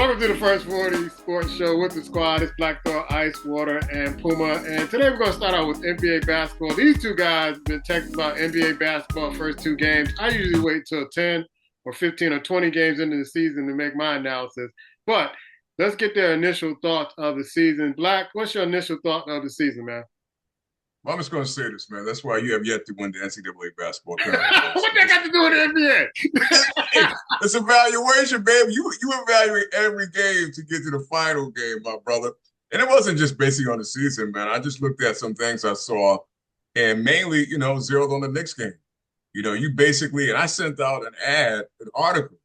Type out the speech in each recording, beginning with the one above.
Welcome to the First 40 Sports Show with the squad. It's Black Thought, Ice, Water, and Puma. And today we're going to start out with NBA basketball. These two guys have been texting about NBA basketball first two games. I usually wait till 10 or 15 or 20 games into the season to make my analysis. But let's get their initial thoughts of the season. Black, what's your initial thought of the season, man? Well, I'm just going to say this, man. That's why you have yet to win the NCAA basketball tournament. What that got to do with the NBA? It's evaluation, baby. You evaluate every game to get to the final game, my brother. And it wasn't just basically on the season, man. I just looked at some things I saw and mainly, zeroed on the Knicks game. You basically, and I sent out an article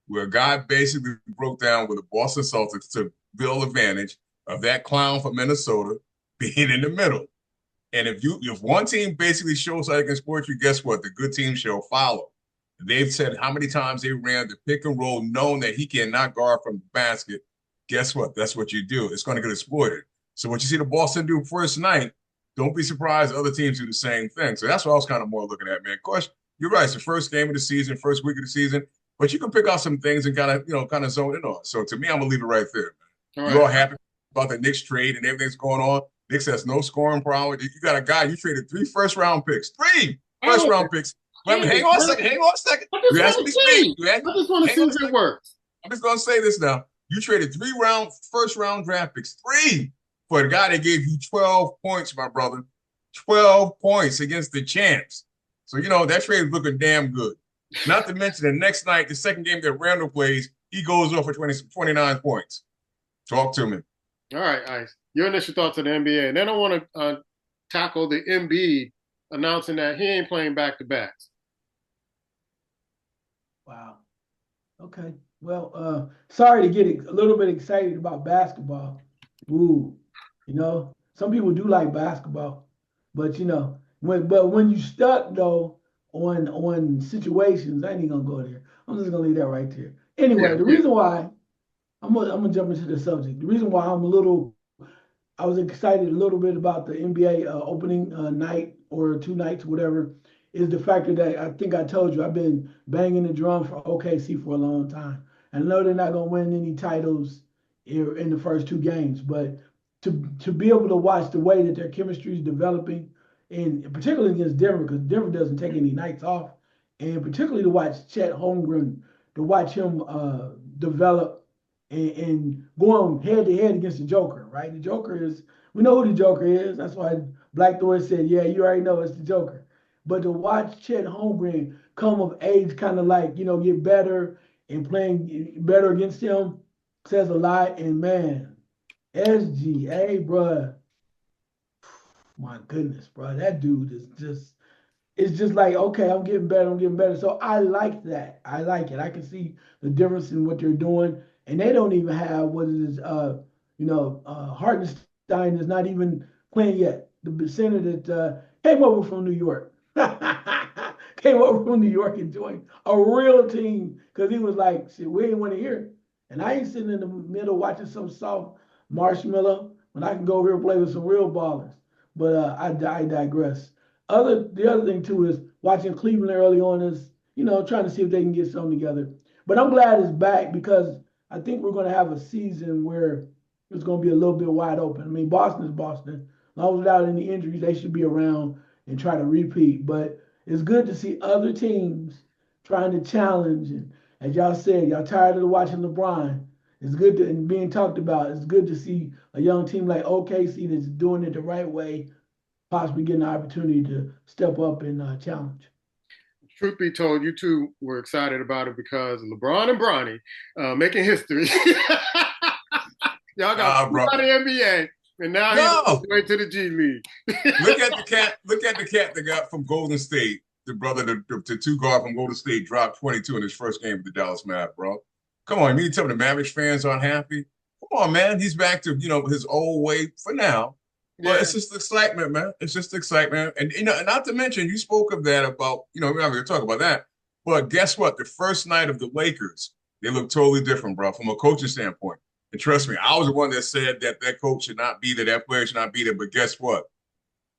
where a guy basically broke down with the Boston Celtics to build advantage of that clown from Minnesota being in the middle. And if one team basically shows how they can support you, guess what? The good team shall follow. They've said how many times they ran the pick and roll, knowing that he cannot guard from the basket. Guess what? That's what you do. It's going to get exploited. So what you see the Boston do first night, don't be surprised other teams do the same thing. So that's what I was kind of more looking at, man. Of course, you're right. It's the first game of the season, first week of the season, but you can pick out some things and kind of zone in on. So to me, I'm gonna leave it right there, man. You're all happy about the Knicks trade and everything's going on. Knicks has no scoring problem. You got a guy, you traded 3 first-round picks. 3 first-round picks. Hang on a second. You asked me to speak. I just want to see if it works. I'm just going to say this now. You traded 3 first-round draft picks. 3 for the guy that gave you 12 points, my brother. 12 points against the champs. So, that trade is looking damn good. Not to mention the next night, the second game that Randall plays, he goes off for 29 points. Talk to me. All right, Ice. Your initial thoughts of the NBA. And then I want to tackle the Embiid announcing that he ain't playing back-to-backs. Wow. Okay. Well, sorry to get a little bit excited about basketball. Ooh, some people do like basketball, but when you stuck though on situations, I ain't even gonna go there. I'm just gonna leave that right there. Anyway, the reason why I'm gonna jump into the subject. The reason why I was excited a little bit about the NBA opening night or 2 nights, whatever, is the fact that I think I told you I've been banging the drum for OKC for a long time. And I know they're not going to win any titles in the first 2 games, but to be able to watch the way that their chemistry is developing, and particularly against Denver, because Denver doesn't take any nights off, and particularly to watch Chet Holmgren, to watch him develop and going head-to-head against the Joker, right? The Joker we know who the Joker is. That's why Black Thor said, yeah, you already know it's the Joker. But to watch Chet Holmgren come of age, kind of like, get better and playing better against him says a lot. And man, SGA, bruh, my goodness, bruh, that dude it's just like, okay, I'm getting better. So I like that. I like it. I can see the difference in what they're doing. And they don't even have what is Hartenstein is not even playing yet. The center that came over from New York. Came over from New York and joined a real team because he was like, shit, we ain't want to hear it. And I ain't sitting in the middle watching some soft marshmallow when I can go over here and play with some real ballers. But I digress. The other thing too is watching Cleveland early on is, trying to see if they can get something together. But I'm glad it's back because I think we're going to have a season where it's going to be a little bit wide open. I mean, Boston is Boston. As long as without any injuries, they should be around and try to repeat. But it's good to see other teams trying to challenge. And as y'all said, y'all tired of watching LeBron. It's good and being talked about. It's good to see a young team like OKC that's doing it the right way, possibly getting an opportunity to step up and challenge. Truth be told, you two were excited about it because LeBron and Bronny making history. Y'all got out of the NBA, and now he's going to the G League. Look at the cat that got from Golden State. The brother, the 2 guard from Golden State, dropped 22 in his first game with the Dallas Mavericks, bro. Come on, you mean to tell me the Mavericks fans aren't happy? Come on, man. He's back to his old way for now. But it's just excitement, man. It's just excitement. And, not to mention, you spoke of that about, we're not going to talk about that. But guess what? The first night of the Lakers, they look totally different, bro, from a coaching standpoint. And trust me, I was the one that said that coach should not be there, that player should not be there. But guess what?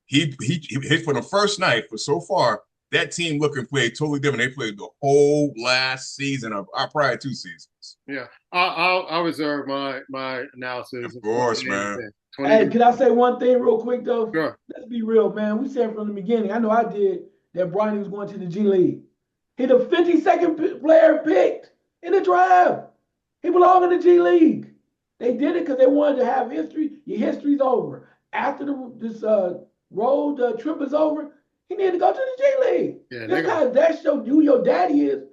He for the first night, for so far, that team look and play totally different. They played the whole last season of our prior 2 seasons. Yeah, I'll reserve my analysis. Of course, man. Hey, can I say one thing real quick though? Sure. Let's be real, man. We said from the beginning. I know I did that. Bronny was going to the G League. He the 52nd player picked in the draft. He belonged in the G League. They did it because they wanted to have history. Your history's over. After this road trip is over, he needed to go to the G League. Yeah, this guy, that show who your daddy is.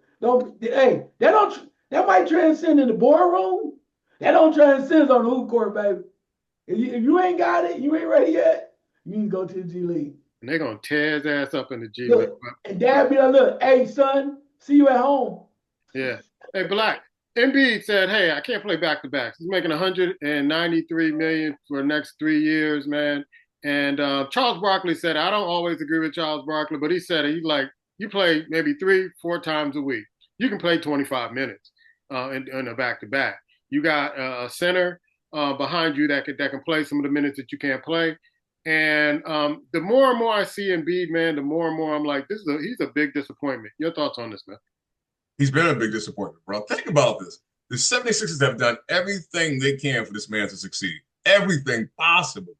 That might transcend in the boardroom. That don't transcend on the hoop court, baby. If you ain't got it, you ain't ready yet, you need to go to the G League. And they're going to tear his ass up in the G League. And dad be like, look, hey, son, see you at home. Yeah. Hey, Black, Embiid said, hey, I can't play back-to-backs. He's making $193 million for the next 3 years, man. And Charles Barkley said, I don't always agree with Charles Barkley, but he said, he's like, you play maybe 3-4 times a week. You can play 25 minutes in a back-to-back. You got a center behind you that can play some of the minutes that you can't play. And the more and more I see Embiid, man, the more and more I'm like, he's a big disappointment. Your thoughts on this, man? He's been a big disappointment, bro. Think about this. The 76ers have done everything they can for this man to succeed. Everything possible.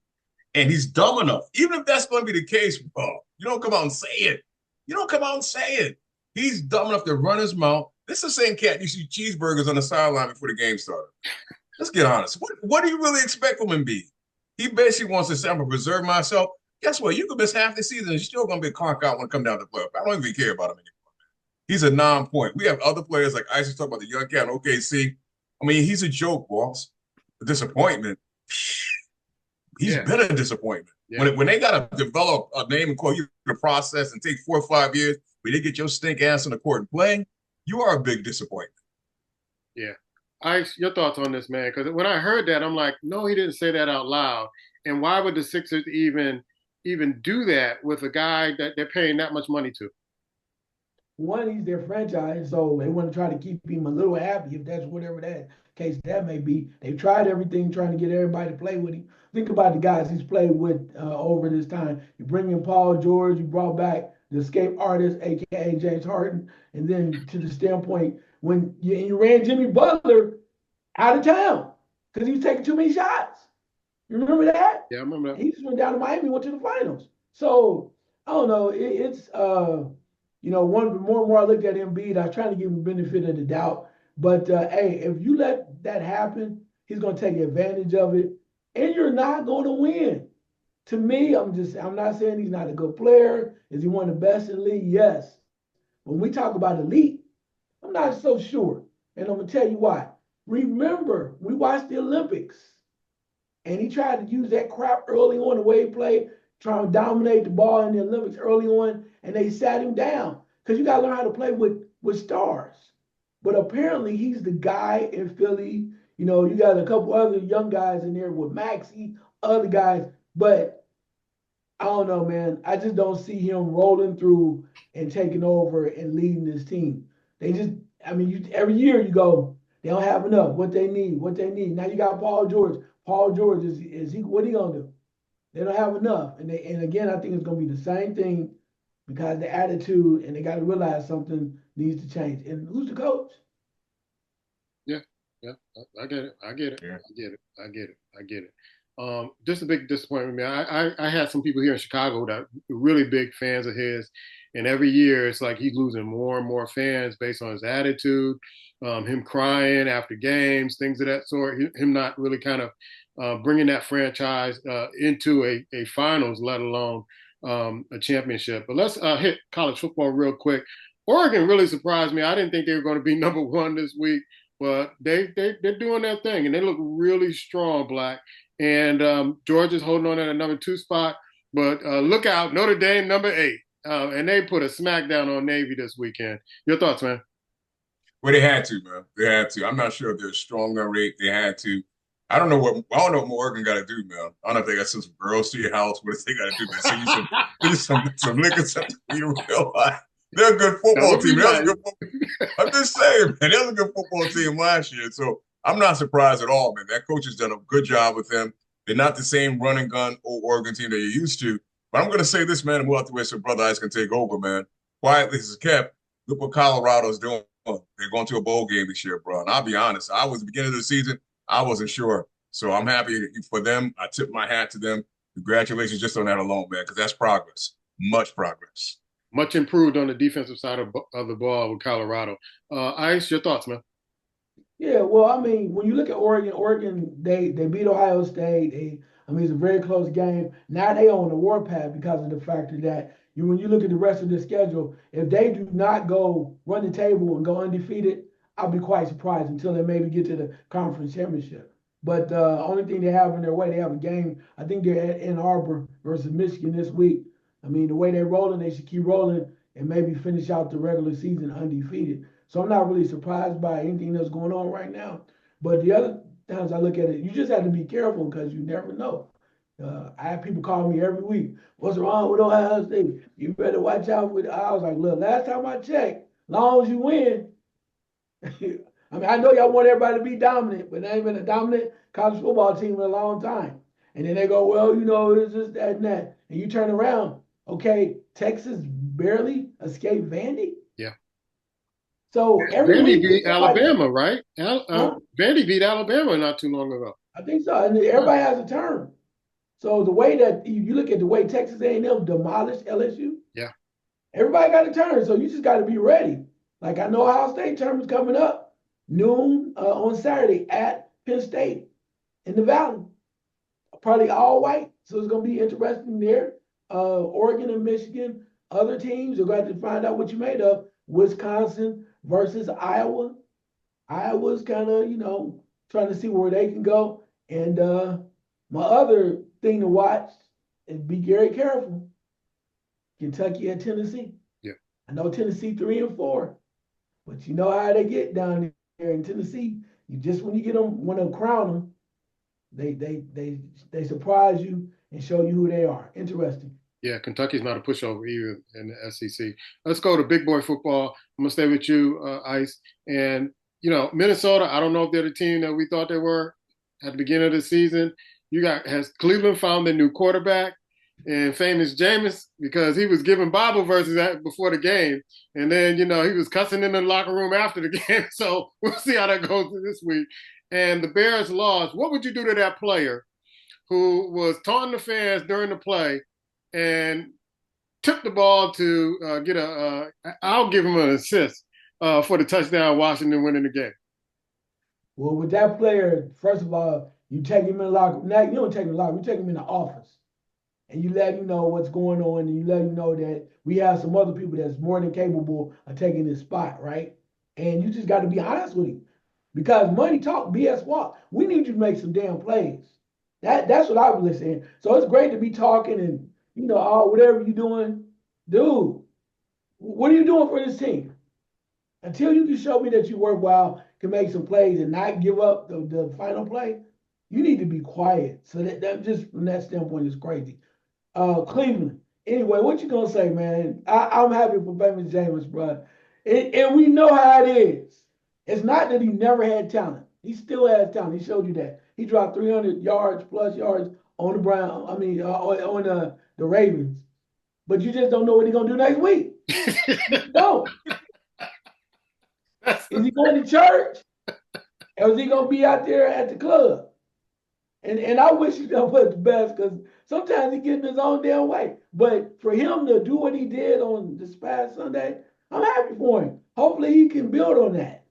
And he's dumb enough. Even if that's going to be the case, bro, you don't come out and say it. You don't come out and say it. He's dumb enough to run his mouth. This is the same cat you see cheeseburgers on the sideline before the game started. Let's get honest. What do you really expect from Embiid? He basically wants to say, I'm going to preserve myself. Guess what? You could miss half the season and you're still going to be a conk out when it comes down to playoff. I don't even care about him anymore. He's a non-point. We have other players like Isis talking about the young cat in OKC. I mean, he's a joke, boss. A disappointment. He's been a disappointment. Yeah. When they got to develop a name and call you the process and take 4 or 5 years, when they get your stink ass on the court and play, you are a big disappointment. Yeah. Ice, your thoughts on this, man? Because when I heard that, I'm like, no, he didn't say that out loud. And why would the Sixers even do that with a guy that they're paying that much money to? One, he's their franchise, so they want to try to keep him a little happy, if that's whatever that case that may be. They've tried everything trying to get everybody to play with him. Think about the guys he's played with over this time. You bring in Paul George, you brought back the escape artist, a.k.a. James Harden, and then to the standpoint when you ran Jimmy Butler out of town because he was taking too many shots. You remember that? Yeah, I remember that. He just went down to Miami and went to the finals. So, I don't know. It's more and more I looked at Embiid, I was trying to give him the benefit of the doubt. But, hey, if you let that happen, he's going to take advantage of it, and you're not going to win. To me, I'm not saying he's not a good player. Is he one of the best in the league? Yes. When we talk about elite, I'm not so sure. And I'm going to tell you why. Remember, we watched the Olympics, and he tried to use that crap early on the way he played, trying to dominate the ball in the Olympics early on, and they sat him down because you got to learn how to play with stars. But apparently, he's the guy in Philly. You know, you got a couple other young guys in there with Maxey, other guys. But I don't know, man. I just don't see him rolling through and taking over and leading this team. Every year you go, they don't have enough. What they need. Now you got Paul George. Paul George, is he? What he gonna do? They don't have enough. And again, I think it's gonna be the same thing because the attitude, and they got to realize something needs to change. And who's the coach? Yeah, I get it. Yeah. I get it. Just a big disappointment, man. I had some people here in Chicago that are really big fans of his, and every year it's like he's losing more and more fans based on his attitude, him crying after games, things of that sort, him not really kind of bringing that franchise into a finals, let alone a championship. But let's hit college football real quick. Oregon really surprised me. I didn't think they were going to be number one this week, but they're doing their thing, and they look really strong, Black. And Georgia's holding on at a number 2 spot. But look out, Notre Dame, number 8. And they put a smackdown on Navy this weekend. Your thoughts, man? Well, they had to, man. They had to. I'm not sure if they're strong number 8. They had to. I don't know what Oregon got to do, man. I don't know if they got to send some girls to your house. What they got to do, man? Send you some liquor, something you realize. They're a good football team. I'm just saying, man. They was a good football team last year. So I'm not surprised at all, man. That coach has done a good job with them. They're not the same run and gun old Oregon team that you're used to. But I'm going to say this, man, and we'll have to wait so Brother Ice can take over, man. quietly as kept, look what Colorado's doing. They're going to a bowl game this year, bro. And I'll be honest, I was the beginning of the season, I wasn't sure. So I'm happy for them. I tip my hat to them. Congratulations just on that alone, man, because that's progress. Much progress. Much improved on the defensive side of the ball with Colorado. Ice, your thoughts, man? Yeah, well, I mean, when you look at Oregon, they beat Ohio State. I mean, it's a very close game. Now they on the warpath because of the factor that when you look at the rest of the schedule, if they do not go run the table and go undefeated, I'll be quite surprised until they maybe get to the conference championship. But the only thing they have in their way, they have a game. I think they're at Ann Arbor versus Michigan this week. I mean, the way they're rolling, they should keep rolling and maybe finish out the regular season undefeated. So I'm not really surprised by anything that's going on right now. But the other times I look at it, you just have to be careful because you never know. I have people call me every week. What's wrong with Ohio State? You better watch out with. I was like, look, last time I checked, long as you win. I mean, I know y'all want everybody to be dominant, but they ain't been a dominant college football team in a long time. And then they go, well, it's just that and that. And you turn around, okay, Texas barely escaped Vandy. Yeah. So every Vandy week beat Alabama, right? huh? Vandy beat Alabama not too long ago. I think so. And everybody has a turn. So the way that you look at the way Texas A&M demolished LSU, yeah, everybody got a turn. So you just got to be ready. Like I know Ohio State term is coming up noon on Saturday at Penn State in the Valley. Probably all white, so it's going to be interesting there. Oregon and Michigan, other teams are going to find out what you made of. Wisconsin versus Iowa. Iowa's kind of, trying to see where they can go. And my other thing to watch is be very careful. Kentucky and Tennessee. Yeah. I know Tennessee 3-4, but you know how they get down there in Tennessee. You just when you get them, want to crown them, they surprise you and show you who they are. Interesting. Yeah, Kentucky's not a pushover either in the SEC. Let's go to big boy football. I'm gonna stay with you, Ice. And Minnesota. I don't know if they're the team that we thought they were at the beginning of the season. Has Cleveland found their new quarterback and famous Jameis because he was giving Bible verses before the game, and then he was cussing in the locker room after the game. So we'll see how that goes this week. And the Bears lost. What would you do to that player who was taunting the fans during the play and took the ball to get I'll give him an assist for the touchdown, Washington winning the game? Well, with that player, first of all, you take him in the locker room. Now, you don't take him in the locker room, you take him in the office. And you let him know what's going on, and you let him know that we have some other people that's more than capable of taking his spot, right? And you just got to be honest with him. Because money talk, BS walk. We need you to make some damn plays. That's what I was saying. So it's great to be talking and whatever you're doing, dude. What are you doing for this team? Until you can show me that you worthwhile, can make some plays and not give up the final play, you need to be quiet. So that just from that standpoint is crazy. Cleveland. Anyway, what you gonna say, man? I'm happy for famous Jameis, bro. And we know how it is. It's not that he never had talent. He still has talent. He showed you that. He dropped 300 yards plus yards on the Brown. I mean, on the Ravens. But you just don't know what he's gonna do next week. You don't. Is he going to church? Or is he gonna be out there at the club? And I wish he done put the best because sometimes he gets in his own damn way. But for him to do what he did on this past Sunday, I'm happy for him. Hopefully he can build on that.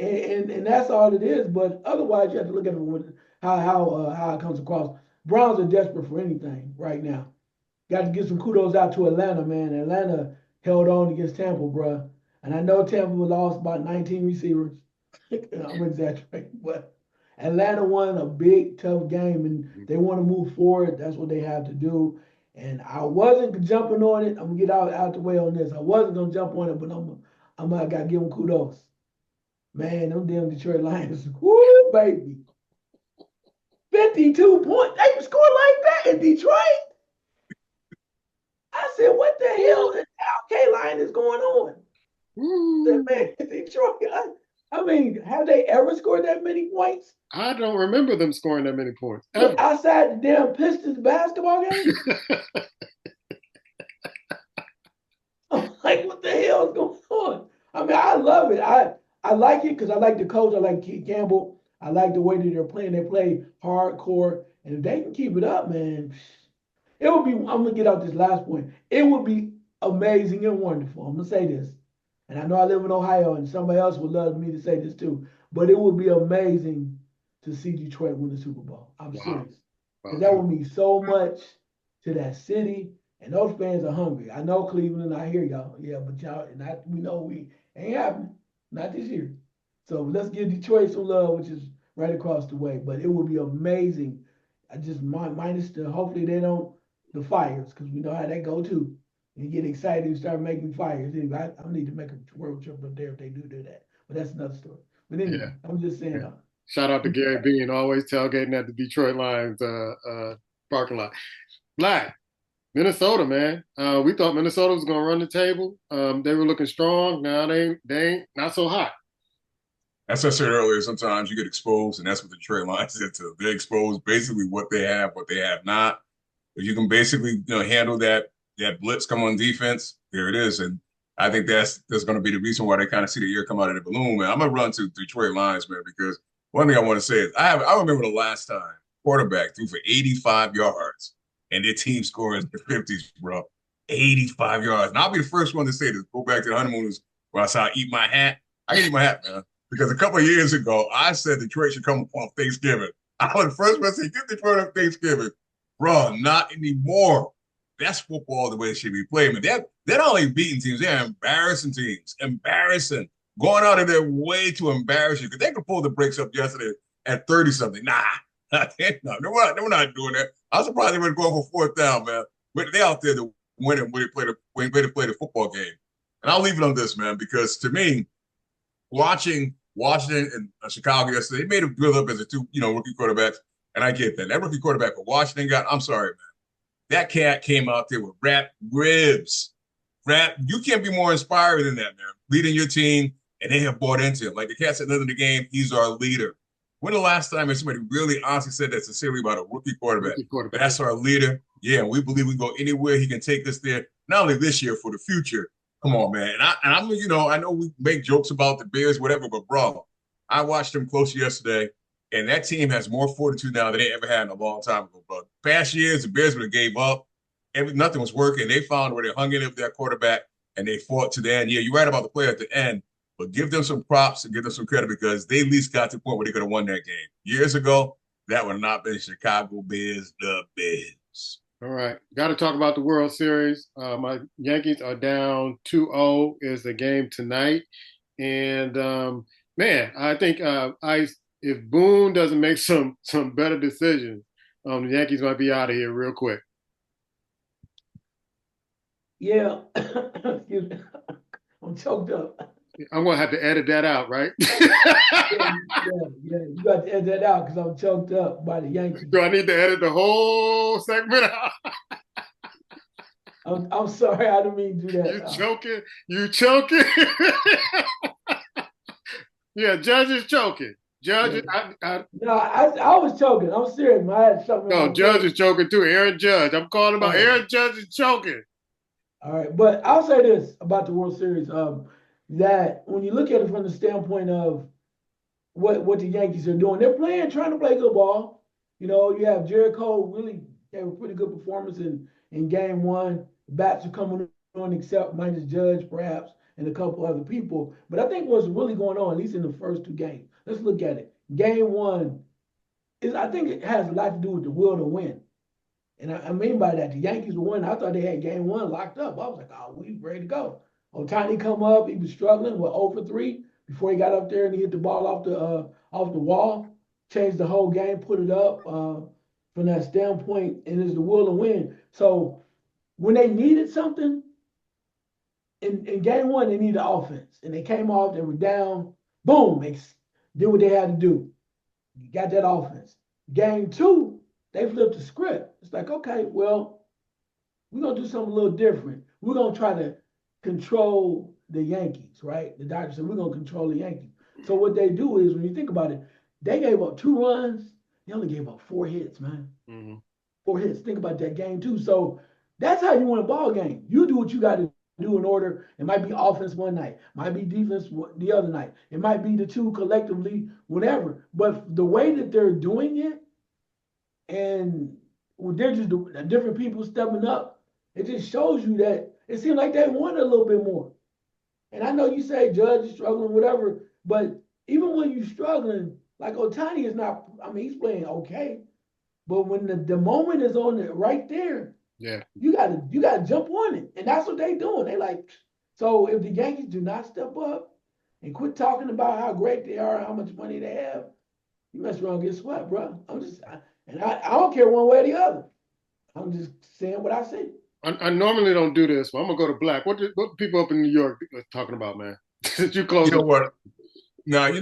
And that's all it is. But otherwise, you have to look at it with how it comes across. Browns are desperate for anything right now. Got to give some kudos out to Atlanta, man. Atlanta held on against Tampa, bro. And I know Tampa lost about 19 receivers. I'm exaggerating, but Atlanta won a big, tough game, and they want to move forward. That's what they have to do. And I wasn't jumping on it. I'm gonna get out the way on this. I wasn't gonna jump on it, but I gotta give them kudos. Man, them damn Detroit Lions, whoo, baby. 52 points. They scored like that in Detroit. I said, what the hell is Carolina is going on? That man, Detroit. I mean, have they ever scored that many points? I don't remember them scoring that many points. Outside the damn Pistons basketball game? I'm like, what the hell is going on? I mean, I love it. I like it because I like the coach. I like Keith Campbell. I like the way that they're playing. They play hardcore, and if they can keep it up, man, it would be. I'm gonna get out this last point. It would be amazing and wonderful. I'm gonna say this, and I know I live in Ohio, and somebody else would love me to say this too. But it would be amazing to see Detroit win the Super Bowl. I'm Wow. serious, because that would mean so much to that city, and those fans are hungry. I know Cleveland. I hear y'all. Yeah, but y'all, and we know we ain't happening. Not this year. So let's give Detroit some love, which is right across the way. But it would be amazing. I just minus the hopefully they don't the fires, because we know how that go too. You get excited and start making fires. Anyway, I need to make a world trip up there if they do that. But that's another story. But anyway, Yeah. I'm just saying. Yeah. Shout out to Gary Bean, always tailgating at the Detroit Lions parking lot. Black, Minnesota, man. We thought Minnesota was gonna run the table. They were looking strong. Now they ain't not so hot. As I said earlier, sometimes you get exposed, and that's what the trade lines did to. They expose basically what they have not. If you can basically handle that blitz come on defense, there it is. And I think that's going to be the reason why they kind of see the year come out of the balloon, man. I'm gonna run to Detroit Lions, man, because one thing I want to say is I remember the last time quarterback threw for 85 yards and their team scores in the 50s, bro. 85 yards. And I'll be the first one to say this. Go back to the honeymooners where I saw I eat my hat. I can eat my hat, man. Because a couple of years ago, I said Detroit should come on Thanksgiving. I was the first one to say, get Detroit on Thanksgiving. Bro, not anymore. That's football the way it should be played. Man, they're not only beating teams, they're embarrassing teams. Embarrassing. Going out of their way to embarrass you. Because they could pull the brakes up yesterday at 30-something. Nah. They were not doing that. I was surprised they were going for fourth down, man. But they're out there to win it when they play the football game. And I'll leave it on this, man, because to me, watching Washington and Chicago yesterday, they made them build up as a two, rookie quarterbacks. And I get that. That rookie quarterback for Washington I'm sorry, man. That cat came out there with wrapped ribs. You can't be more inspired than that, man. Leading your team, and they have bought into him. Like the cat said at the end of the game, he's our leader. When the last time somebody really honestly said that sincerely about a rookie quarterback? That's our leader. Yeah, we believe we can go anywhere. He can take us there, not only this year, for the future. Come on, man. And I'm, I know we make jokes about the Bears, whatever, but bro, I watched them close yesterday, and that team has more fortitude now than they ever had in a long time ago, bro. Past years, the Bears would have gave up. Nothing was working. They found where they hung in with their quarterback, and they fought to the end. Yeah, you're right about the play at the end, but give them some props and give them some credit because they at least got to the point where they could have won that game. Years ago, that would have not been Chicago Bears, the Bears. All right. Got to talk about the World Series. My Yankees are down 2-0 is the game tonight. And, man, I think if Boone doesn't make some better decisions, the Yankees might be out of here real quick. Yeah. Excuse me. I'm choked up. I'm going to have to edit that out, right? yeah. You got to edit that out because I'm choked up by the Yankees. Do I need to edit the whole segment out? I'm sorry. I didn't mean to do that. You choking? Yeah, Judge is choking. Judge, yeah. I was choking. I'm serious. I had something. No, Judge is choking too. Aaron Judge. I'm calling about Aaron Judge is choking. All right, but I'll say this about the World Series: that when you look at it from the standpoint of what the Yankees are doing, they're trying to play good ball. You have Jericho really gave a pretty good performance in Game 1. The bats are coming on, except minus Judge perhaps and a couple other people. But I think what's really going on, at least in the first two games, let's look at it. Game 1 I think it has a lot to do with the will to win. And I mean by that, the Yankees were winning. I thought they had Game 1 locked up. I was like, oh, we ready to go. Ohtani come up. He was struggling with 0 for 3 before he got up there and he hit the ball off the wall. Changed the whole game, put it up from that standpoint, and it's the will to win. So when they needed something, in Game 1, they needed offense. And they came off, they were down. Boom, they did what they had to do. You got that offense. Game 2, they flipped the script. It's like, okay, well, we're going to do something a little different. We're going to try to control the Yankees, right? The doctor said, we're going to control the Yankees. So what they do is, when you think about it, they gave up 2 runs. They only gave up 4 hits, man. Mm-hmm. 4 hits. Think about that Game 2. So that's how you win a ball game. You do what you got to do in order. It might be offense one night, might be defense the other night. It might be the two collectively, whatever. But the way that they're doing it, and they're just different people stepping up, it just shows you that it seems like they want a little bit more. And I know you say Judge is struggling, whatever, but even when you're struggling, like Otani is not, I mean, he's playing okay. But when the moment is on it right there, Yeah. you gotta jump on it. And that's what they doing. They like, so if the Yankees do not step up and quit talking about how great they are, how much money they have, you mess around and get swept, bro. I don't care one way or the other. I'm just saying what I see. I normally don't do this, but I'm gonna go to Black. What people up in New York are talking about, man? Since you You close know it. what? Now, I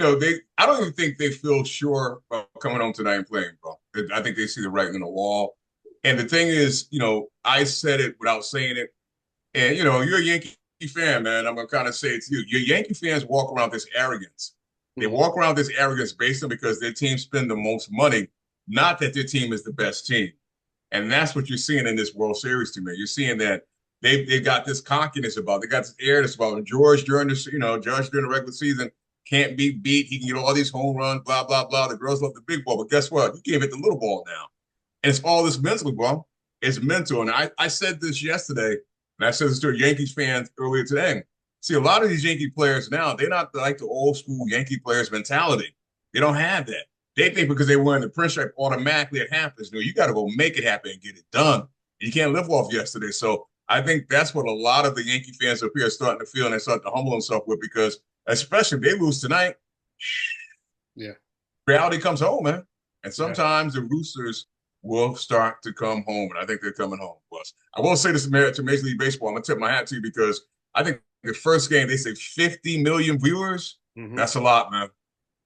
don't even think they feel sure about coming home tonight and playing, bro. I think they see the writing on the wall. And the thing is, I said it without saying it. And, you're a Yankee fan, man. I'm going to kind of say it to you. Your Yankee fans walk around this arrogance. They walk around this arrogance based on because their team spend the most money, not that their team is the best team. And that's what you're seeing in this World Series to me. You're seeing that they've got this cockiness about, they got this airiness about George during Judge during the regular season can't be beat. He can get all these home runs, blah, blah, blah. The girls love the big ball. But guess what? You can't hit the little ball now. And it's all this mentally, bro. It's mental. And I said this yesterday, and I said this to Yankees fans earlier today. See, a lot of these Yankee players now, they're not like the old school Yankee players mentality. They don't have that. They think because they're wearing the print stripe, automatically it happens. No, you got to go make it happen and get it done. You can't live off yesterday. So I think that's what a lot of the Yankee fans up here are starting to feel, and they're starting to humble themselves with, because especially if they lose tonight, Yeah. reality comes home, man. And sometimes the Roosters will start to come home, and I think they're coming home. Plus, I will say this to Major League Baseball. I'm going to tip my hat to you, because I think the first game, they say 50 million viewers. That's a lot, man.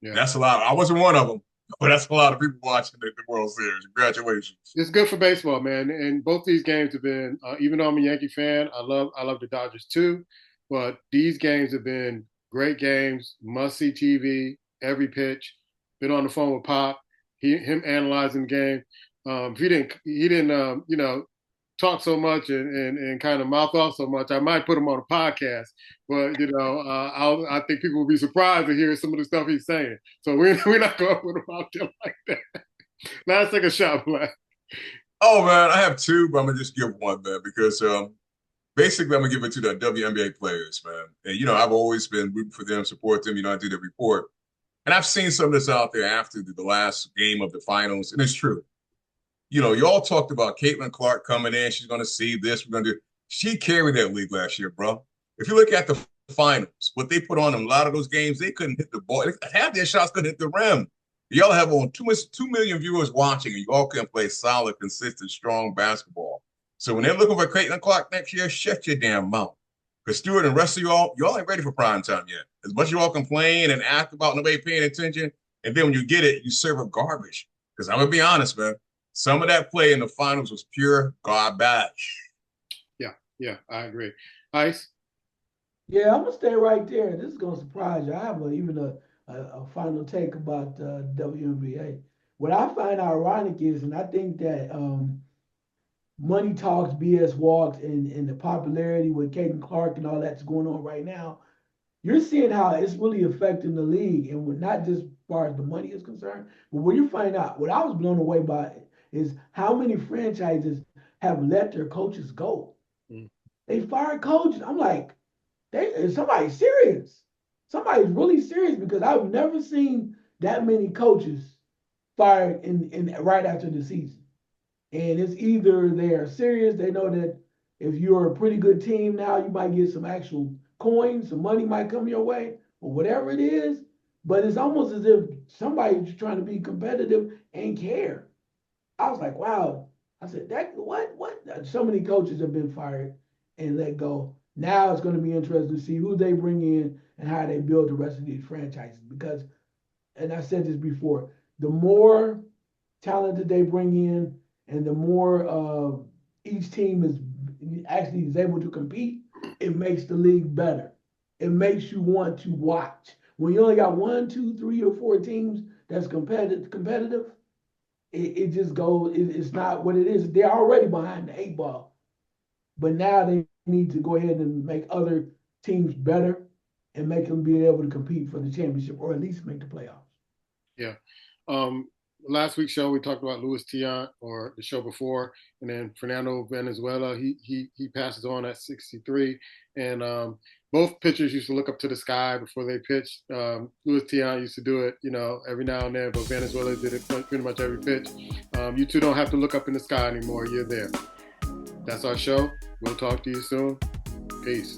Yeah. That's a lot. I wasn't one of them, but that's a lot of people watching the World Series. Congratulations. It's good for baseball, man. And both these games have been, even though I'm a Yankee fan, I love the Dodgers too. But these games have been great games, must see TV, every pitch. Been on the phone with Pop, him analyzing the game. He didn't, talk so much and kind of mouth off so much, I might put him on a podcast. But I think people will be surprised to hear some of the stuff he's saying. So we're not going to put him out there like that. Now let's take a shot, Black. Oh man, I have two, but I'm gonna just give one, man, because basically I'm gonna give it to the WNBA players, man. And I've always been rooting for them, support them. I do the report, and I've seen some of this out there after the last game of the finals, and it's true. Y'all talked about Caitlin Clark coming in. She's gonna see this. We're gonna do. She carried that league last year, bro. If you look at the finals, what they put on in a lot of those games, they couldn't hit the ball. Half their shots couldn't hit the rim. Y'all have on 2 million viewers watching, and y'all can play solid, consistent, strong basketball. So when they're looking for Caitlin Clark next year, shut your damn mouth. Because Stewart and the rest of y'all ain't ready for prime time yet. As much as y'all complain and act about nobody paying attention, and then when you get it, you serve up garbage. Because I'm gonna be honest, man. Some of that play in the finals was pure garbage. Yeah, I agree. Ice? Yeah, I'm gonna stay right there. This is gonna surprise you. I have even a final take about WNBA. What I find ironic is, and I think that money talks, BS walks, and the popularity with Caden Clark and all that's going on right now, you're seeing how it's really affecting the league, and not just as far as the money is concerned, but when you find out, what I was blown away by is how many franchises have let their coaches go. They fired coaches. I'm like, somebody's serious. Somebody's really serious, because I've never seen that many coaches fired in right after the season. And it's either they are serious, they know that if you're a pretty good team now, you might get some actual coins, some money might come your way, or whatever it is. But it's almost as if somebody's trying to be competitive and care. I was like, wow. I said, that what? So many coaches have been fired and let go. Now it's going to be interesting to see who they bring in and how they build the rest of these franchises. Because, and I said this before, the more talent that they bring in, and the more each team is able to compete, it makes the league better. It makes you want to watch. When you only got 1, 2, 3, or 4 teams that's competitive, it just goes. It's not what it is. They're already behind the 8 ball, but now they need to go ahead and make other teams better and make them be able to compete for the championship or at least make the playoffs. Yeah. Last week's show we talked about Luis Tiant, or the show before, and then Fernando Venezuela. He passes on at 63, and both pitchers used to look up to the sky before they pitched. Luis Tiant used to do it, every now and then, but Venezuela did it pretty much every pitch. You two don't have to look up in the sky anymore. You're there. That's our show. We'll talk to you soon. Peace.